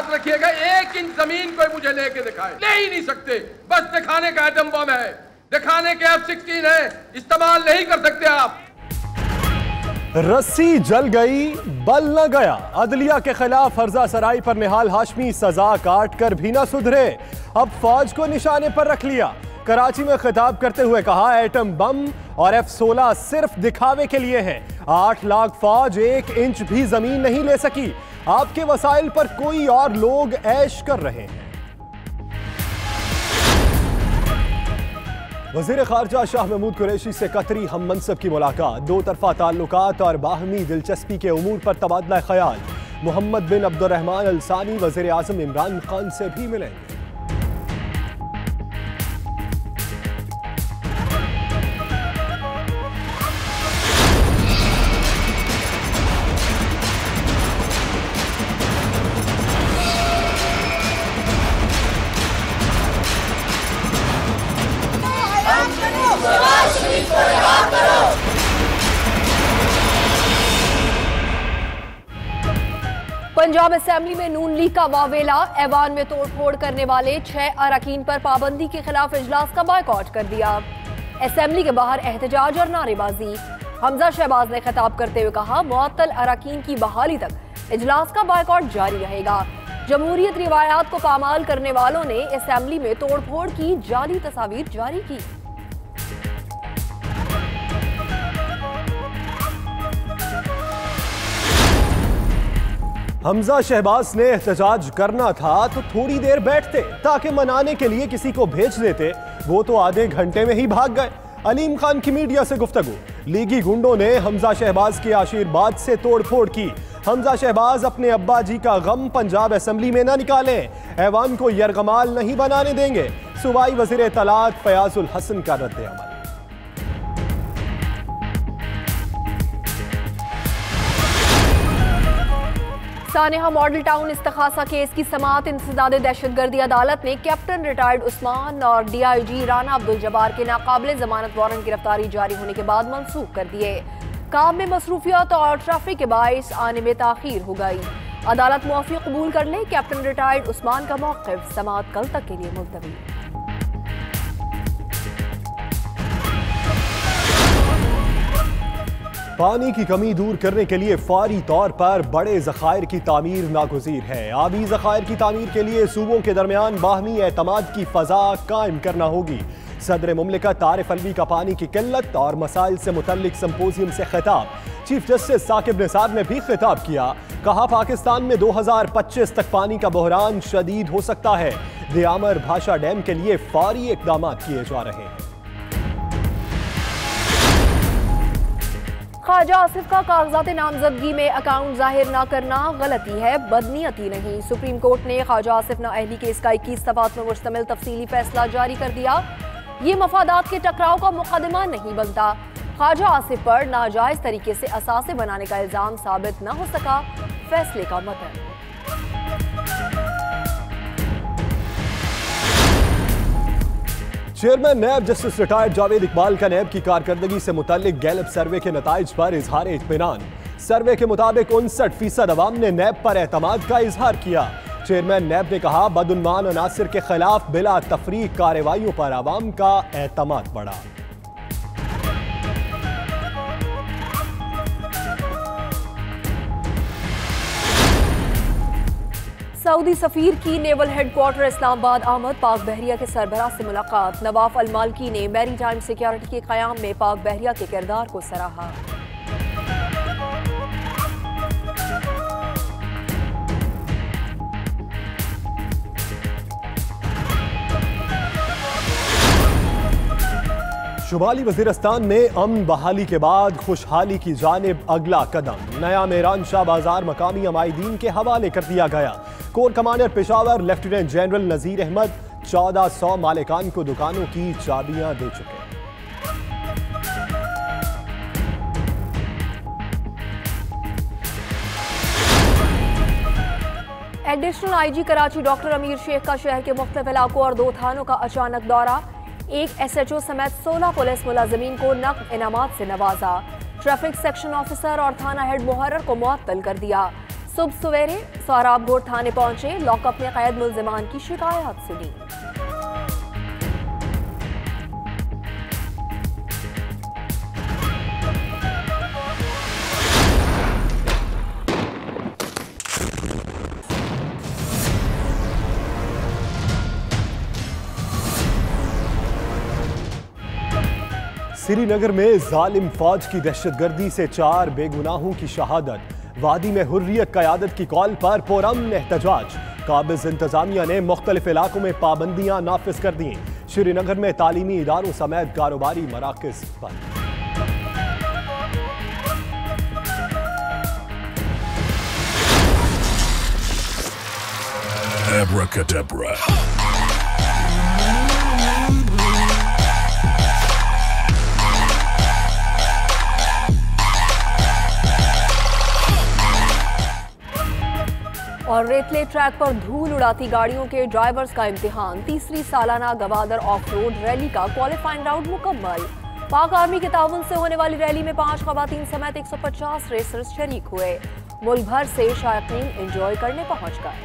याद रखिएगा, 1 इंच जमीन कोई मुझे लेके दिखाए, ले ही नहीं सकते। बस दिखाने का एटम बम है, दिखाने के F-16 है, इस्तेमाल नहीं कर सकते आप। रस्सी जल गई, बल न गया। अदलिया के खिलाफ फर्जा सराई पर निहाल हाशमी सजा काट कर भी न सुधरे, अब फौज को निशाने पर रख लिया। कराची में खिताब करते हुए कहा, एटम बम और F-16 सिर्फ दिखावे के लिए है। 8 लाख फौज 1 इंच भी जमीन नहीं ले सकी। आपके वसाइल पर कोई और लोग ऐश कर रहे हैं। वज़ीर ख़ारजा शाह महमूद कुरैशी से कतरी हम मनसब की मुलाकात, 2 तरफ़ा ताल्लुकात और बाहमी दिलचस्पी के उमूर पर तबादला ख्याल। मोहम्मद बिन अब्दुर्रहमान अल सानी वज़ीर आज़म इमरान खान से भी मिलेंगे। पंजाब असेंबली में नून लीग का वावेला, ऐवान में तोड़फोड़ करने वाले 6 अरकान पर पाबंदी के खिलाफ इजलास का बायकॉट कर दिया। असेंबली के बाहर एहतजाज और नारेबाजी। हमजा शहबाज ने खिताब करते हुए कहा, मुअत्तल अरकान की बहाली तक इजलास का बायकॉट जारी रहेगा। जमहूरियत रिवायात को पामाल करने वालों ने असेंबली में तोड़फोड़ की जाली तस्वीर जारी की। हमजा शहबाज ने एहतजाज करना था तो थोड़ी देर बैठते, ताकि मनाने के लिए किसी को भेज देते। वो तो आधे घंटे में ही भाग गए। अलीम खान की मीडिया से गुफ्तगू, लीगी गुंडों ने हमजा शहबाज के आशीर्वाद से तोड़फोड़ की। हमजा शहबाज अपने अब्बा जी का गम पंजाब असेंबली में न निकालें, ऐवान को यरगमाल नहीं बनाने देंगे। सूबाई वज़ीर इत्तलात फयाजुल हसन का रद्द-ए-अमल। सानेहा मॉडल टाउन इस्तखासा केस की समाअत इंसदाद दहशतगर्दी अदालत ने कैप्टन रिटायर्ड उस्मान और DIG राना अब्दुल जब्बार के नाकाबिले जमानत वारंट गिरफ्तारी जारी होने के बाद मनसूख कर दिए। काम में मसरूफियत और ट्रैफिक के बाइस आने में ताखीर हो गई। अदालत मुआफ़ी कबूल कर ले, कैप्टन रिटायर्ड उस्मान का मौक़िफ़ समाअत कल तक के लिए मुलतवी। पानी की कमी दूर करने के लिए फौरी तौर पर बड़े ज़खायर की तामीर नागुज़ीर है। आबी ज़खायर की तामीर के लिए सूबों के दरमियान बाहमी एतमाद की फ़ज़ा कायम करना होगी। सदर मुमलिकत आरिफ अलवी का पानी की किल्लत और मसाइल से मुतल्लिक सिंपोजियम से खिताब। चीफ जस्टिस साकिब निसार ने भी खिताब किया, कहा पाकिस्तान में 2025 तक पानी का बहरान शदीद हो सकता है। दियामर भाषा डैम के लिए फौरी इक़दाम किए जा रहे हैं। ख्वाजा आसिफ का कागजात नामजदगी में अकाउंट जाहिर न करना गलती है, बदनीयती नहीं। सुप्रीम कोर्ट ने ख्वाजा आसिफ नाअहली केस का 21 सफ़ात में मुश्तमिल तफसीली फैसला जारी कर दिया। ये मफादात के टकराव का मुकदमा नहीं बनता। ख्वाजा आसिफ पर नाजायज तरीके से असासे बनाने का इल्जाम साबित न हो सका। फैसले का मतन। Chairman NAB justice retired Javed Iqbal का नैब की कारकर्दगी से मुतालिक गैलप सर्वे के नताइज पर इजहार इत्मीनान। सर्वे के मुताबिक 59% अवाम ने नैब पर एतमाद का इजहार किया। चेयरमैन नैब ने कहा, बदउन्वान अनासिर के खिलाफ बिला तफरीक कार्रवाइयों पर अवाम का एतमाद बढ़ा। सऊदी सफीर की नेवल हेडक्वार्टर इस्लामाबाद आमद, पाक बहरिया के सरबराह से मुलाकात। नवाफ अल मालकी ने मैरी टाइम सिक्योरिटी के क़याम में पाक बहरिया के किरदार को सराहा। शुमाली वज़ीरिस्तान में अमन बहाली के बाद खुशहाली की जानिब अगला कदम। नया मेहरान शाह बाजार मकामी अमायदीन के हवाले कर दिया गया। Corps commander Peshawar lieutenant general Nazir Ahmed 1400 मालिकान को दुकानों की चाबियां दे चुके हैं। एडिशनल IG कराची डॉक्टर अमीर शेख का शहर के मुख्तलिफ इलाकों और 2 थानों का अचानक दौरा। एक SHO समेत 16 पुलिस मुलाजमीन को नकद इनामात से नवाजा। ट्रैफिक सेक्शन ऑफिसर और थाना हेड मुहर्रर को मुअत्तल कर दिया। सुबह सवेरे सोहराबगोट थाने पहुंचे, लॉकअप में कैद मुल्जिमान की शिकायत सुनी। श्रीनगर में जालिम फौज की दहशतगर्दी से 4 बेगुनाहों की शहादत। वादी में हुर्रियत क़यादत की कॉल पर पुरअमन एहतजाज। काबिज इंतजामिया ने मुख्तलिफ इलाकों में पाबंदियां नाफिज कर दी। श्रीनगर में तालीमी इदारों समेत कारोबारी मराकज बंद। Abracadabra. और रेतले ट्रैक पर धूल उड़ाती गाड़ियों के ड्राइवर्स का इम्तिहान। तीसरी सालाना गवादर ऑफ रोड रैली का क्वालिफाइंग राउंड मुकम्मल। पाक आर्मी के ताउन से होने वाली रैली में 5 खवातीन समेत 150 रेसर्स शरीक हुए। मुल्क भर से शायकीन एंजॉय करने पहुंच गए।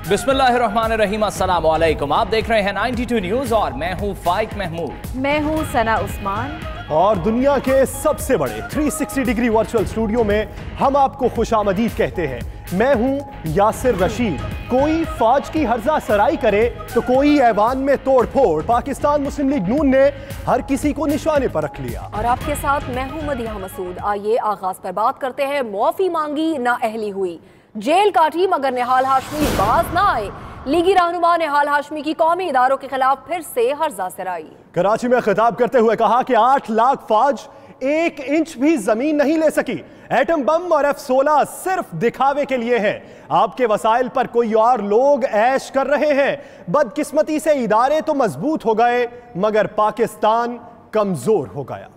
बिस्मिल्लाहिर्रहमानिर्रहीम, अस्सलाम वालेकुम। आप देख रहे हैं 92 न्यूज़ और मैं हूं फाइक महमूद। मैं हूं सना उस्मान और दुनिया के सबसे बड़े 360 डिग्री वर्चुअल स्टूडियो में हम आपको खुशामदीद कहते हैं। मैं हूं यासिर रशीद। कोई फौज की हर्जा सराई करे तो कोई ऐवान में तोड़ फोड़। पाकिस्तान मुस्लिम लीग नून ने हर किसी को निशाने पर रख लिया। और आपके साथ मैं हूं मदीहा मसूद। आइए आगाज पर बात करते हैं। मुआफी मांगी ना अहली हुई, जेल काटी मगर निहाल हाशमी बाज ना आए। लीगी रहनुमा निहाल हाशमी की कौमी इदारों के खिलाफ फिर से हर्जा सराई। कराची में खिताब करते हुए कहा कि 8 लाख फौज 1 इंच भी जमीन नहीं ले सकी। एटम बम और F-16 सिर्फ दिखावे के लिए है। आपके वसाइल पर कोई और लोग ऐश कर रहे हैं। बदकिस्मती से इदारे तो मजबूत हो गए मगर पाकिस्तान कमजोर हो गया।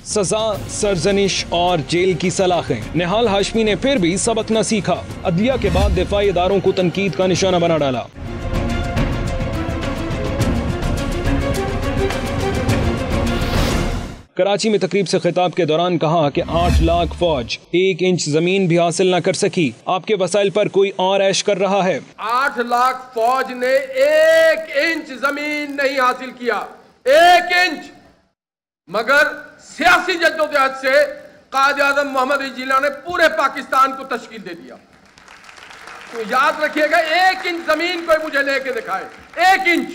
सजा, सरजनिश और जेल की सलाखें। निहाल हाशमी ने फिर भी सबक न सीखा। अदलिया के बाद दिफाई इदारों को तनकीद का निशाना बना डाला। कराची में तकरीब से खिताब के दौरान कहा कि 8 लाख फौज 1 इंच जमीन भी हासिल न कर सकी। आपके वसाइल पर कोई और ऐश कर रहा है। 8 लाख फौज ने 1 इंच जमीन नहीं हासिल किया, 1 इंच। मगर सियासी जद्दोजहद से कायद आज़म मोहम्मद जिन्ना ने पूरे पाकिस्तान को तश्कील दे दिया। तो याद रखिएगा, 1 इंच जमीन कोई मुझे लेके दिखाए, 1 इंच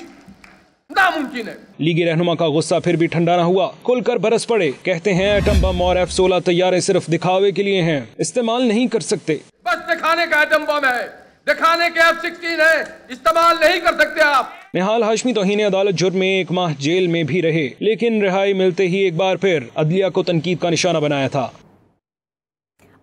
नामुमकिन है। लीगी रहनुमा का गुस्सा फिर भी ठंडा न हुआ, खुलकर बरस पड़े। कहते हैं एटम बम और F-16 तैयारे सिर्फ दिखावे के लिए हैं, इस्तेमाल नहीं कर सकते। बस दिखाने का एटम बम है, दिखाने के F-16 है, इस्तेमाल नहीं कर सकते आप। निहाल हाशमी तौहीन अदालत जुर्म में 1 माह जेल में भी रहे, लेकिन रिहाई मिलते ही एक बार फिर अदलिया को तनकीद का निशाना बनाया था।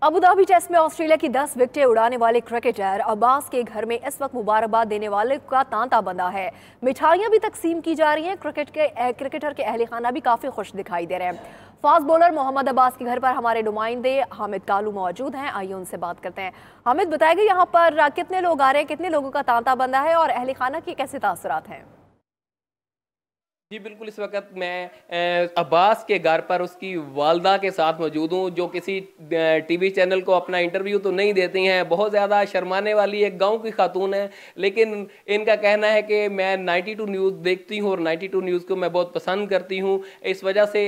अबुधाबी टेस्ट में ऑस्ट्रेलिया की 10 विकेटें उड़ाने वाले क्रिकेटर अब्बास के घर में इस वक्त मुबारकबाद देने वाले का तांता बंधा है। मिठाइयां भी तकसीम की जा रही हैं। क्रिकेटर के अहले खाना भी काफी खुश दिखाई दे रहे हैं। फास्ट बॉलर मोहम्मद अब्बास के घर पर हमारे नुमाइंदे हामिद कालू मौजूद हैं। आइए उनसे बात करते हैं। हामिद, बताएगा यहाँ पर कितने लोग आ रहे हैं, कितने लोगों का तांता बंधा है और अहले खाना के कैसे तासुरात हैं? जी बिल्कुल, इस वक्त मैं अब्बास के घर पर उसकी वालदा के साथ मौजूद हूँ, जो किसी टीवी चैनल को अपना इंटरव्यू तो नहीं देती हैं। बहुत ज़्यादा शर्माने वाली एक गांव की खातून है, लेकिन इनका कहना है कि मैं 92 न्यूज़ देखती हूँ और 92 न्यूज़ को मैं बहुत पसंद करती हूँ। इस वजह से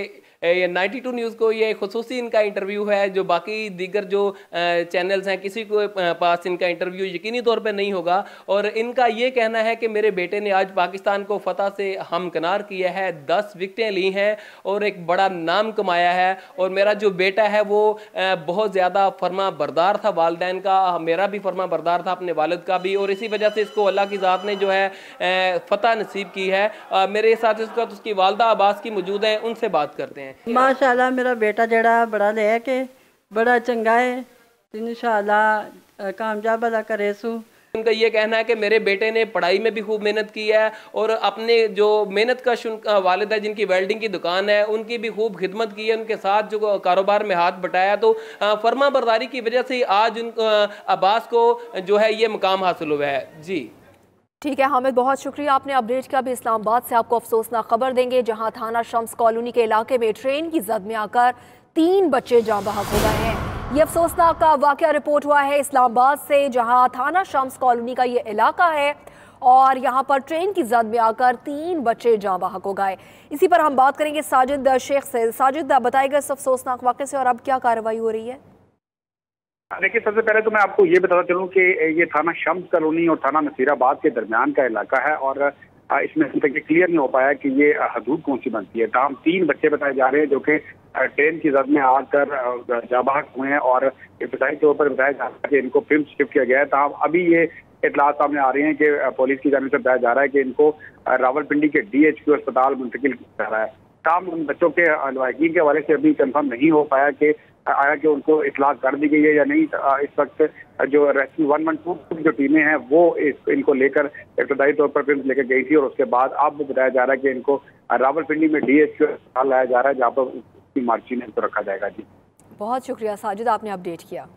ये 92 न्यूज़ को ये खुसूसी इनका इंटरव्यू है, जो बाकी दीगर जो चैनल्स हैं किसी को पास इनका इंटरव्यू यकीनी तौर पे नहीं होगा। और इनका ये कहना है कि मेरे बेटे ने आज पाकिस्तान को फतह से हमकिनार किया है, 10 विकेटें ली हैं और एक बड़ा नाम कमाया है। और मेरा जो बेटा है वो बहुत ज़्यादा फर्मा बरदार था वालिदैन का, मेरा भी फर्मा बरदार था अपने वालिद का भी, और इसी वजह से इसको अल्लाह की ज़ात ने जो है फतह नसीब की है। मेरे साथ इस वक्त उसकी वालदा अब्बास की मौजूद हैं, उनसे बात करते हैं। माशाल्लाह मेरा बेटा जड़ा बड़ा लेके बड़ा चंगा है, इंशाल्लाह कामयाब भला करे सू। उनका ये कहना है कि मेरे बेटे ने पढ़ाई में भी खूब मेहनत की है और अपने जो मेहनत का वालिद है जिनकी वेल्डिंग की दुकान है उनकी भी खूब खिदमत की है, उनके साथ जो कारोबार में हाथ बटाया, तो फर्मा बरदारी की वजह से आज अब्बास को जो है ये मुकाम हासिल हुआ है। जी ठीक है हामिद, बहुत शुक्रिया आपने अपडेट किया। अभी इस्लामाबाद से आपको अफसोसनाक खबर देंगे, जहां थाना शम्स कॉलोनी के इलाके में ट्रेन की जद में आकर 3 बच्चे जाँ बहक हो गए हैं। ये अफसोसनाक वाकया रिपोर्ट हुआ है इस्लामाबाद से, जहां थाना शम्स कॉलोनी का ये इलाका है और यहाँ पर ट्रेन की जद में आकर 3 बच्चे जाँ बहक हो गए। इसी पर हम बात करेंगे साजिद शेख से। साजिद, बताएगा इस अफसोसनाक वाकये से और अब क्या कार्रवाई हो रही है? देखिए, सबसे पहले तो मैं आपको ये बताता चलूं कि ये थाना शम्स कॉलोनी और थाना नसीराबाद के दरमियान का इलाका है और इसमें अभी तक क्लियर नहीं हो पाया कि ये हदूद कौन सी बनती है। तमाम 3 बच्चे बताए जा रहे हैं जो कि ट्रेन की जद में आकर जाबाक हुए हैं और इब्तदाई तौर पर बताया जा रहा है कि इनको फिल्म शिफ्ट किया गया है। तमाम अभी ये इतलात सामने आ रही हैं कि पुलिस की जानिब से बताया जा रहा है कि इनको रावलपिंडी के DHQ अस्पताल मुंतकिल किया जा रहा है। तमाम उन बच्चों के लवाकिन के हवाले से अभी कंफर्म नहीं हो पाया कि आया कि उनको इतलाक कर दी गई है या नहीं। इस वक्त जो रेस्क्यू 112 की जो टीमें हैं वो इनको लेकर इब्तदाई तौर पर फिल्म लेकर गई थी और उसके बाद अब बताया जा रहा है कि इनको रावलपिंडी में DHQ अस्पताल लाया जा रहा है जहाँ पर उसकी मार्ची में इनको रखा जाएगा। जी बहुत शुक्रिया साजिद, आपने अपडेट किया।